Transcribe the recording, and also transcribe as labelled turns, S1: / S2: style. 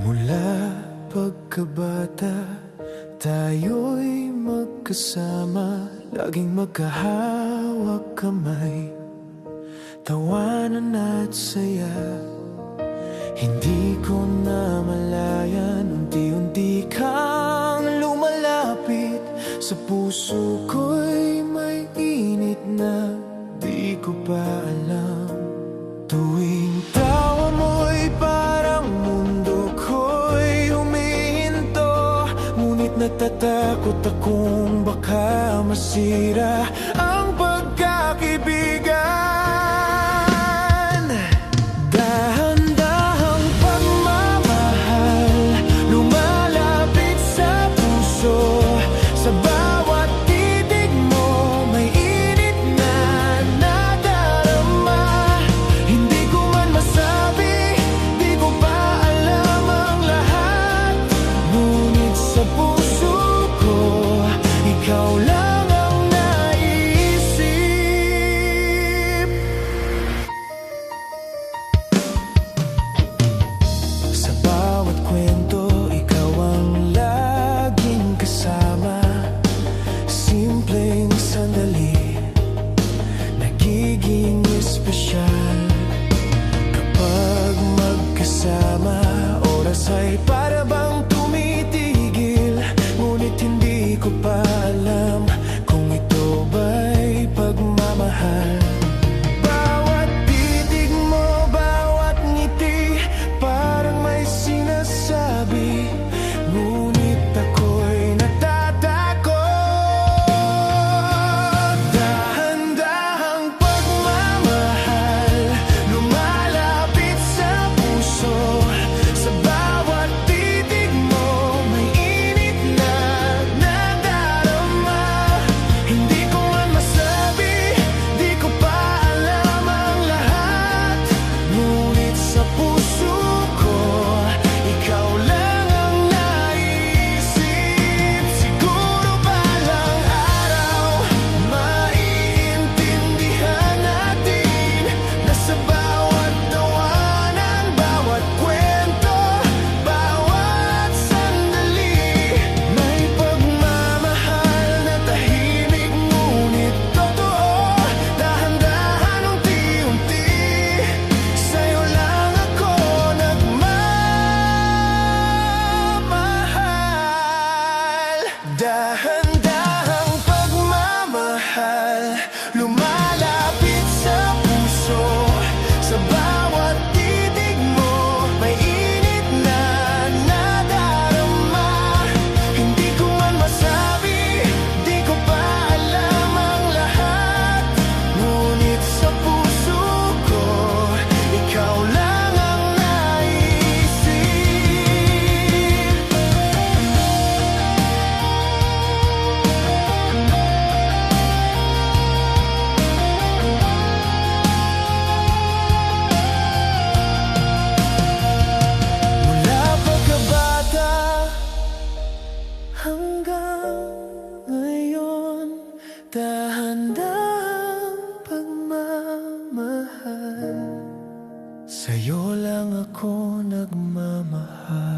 S1: Mula pagkabata, tayo'y magkasama, laging magkahawak kamay, tawanan at saya. Hindi ko namalayan, unti-unti kang lumalapit. Sa puso ko'y may init na di ko pa alam. Tuwing tawa mo'y parang mundo ko'y humihinto, ngunit natatakot akong baka masira ang pagkakaibigan. Dahan-dahang pagmamahal lumalapit sa puso. Sa bawat titig mo may init na nadarama. Hindi ko man masabi, di ko pa alam ang lahat, ngunit sa puso ko, ikaw lang ang naisip. Sa bawat kwento, ikaw ang laging kasama. Simpleng sandali, nagiging espesyal kapag magkasama. Oras ay para bang tumitigil, ngunit hindi ko pa alam kung ito ba'y pagmamahal. Bawat titig mo, bawat ngiti, parang may sinasabi, ngunit ako'y natatakot. Dahan-dahang pagmamahal lumalapit sa puso. Sa bawat titig mo may init na nadarama. Hindi ko man masabi, di ko pa alam ang lahat, ngunit sa puso ko, ikaw lang ang naisip. Siguro balang araw maiintindihan natin na sa bawat tawanan, bawat kwento, bawat sandali, may pagmamahal na tahimik ngunit totoo. Dahan-dahan, unti-unti, sa'yo lang ako nagmamahal. Dahan-dahang pagmamahal lumalapit sa puso. Sa bawat titig mo may init na nadarama. Hindi ko man masabi, di ko pa alam ang lahat, ngunit sa puso ko, ikaw lang ang naisip. Mula pagkabata hanggang ngayon, dahan-dahang pagmamahal, sa'yo lang ako nagmamahal.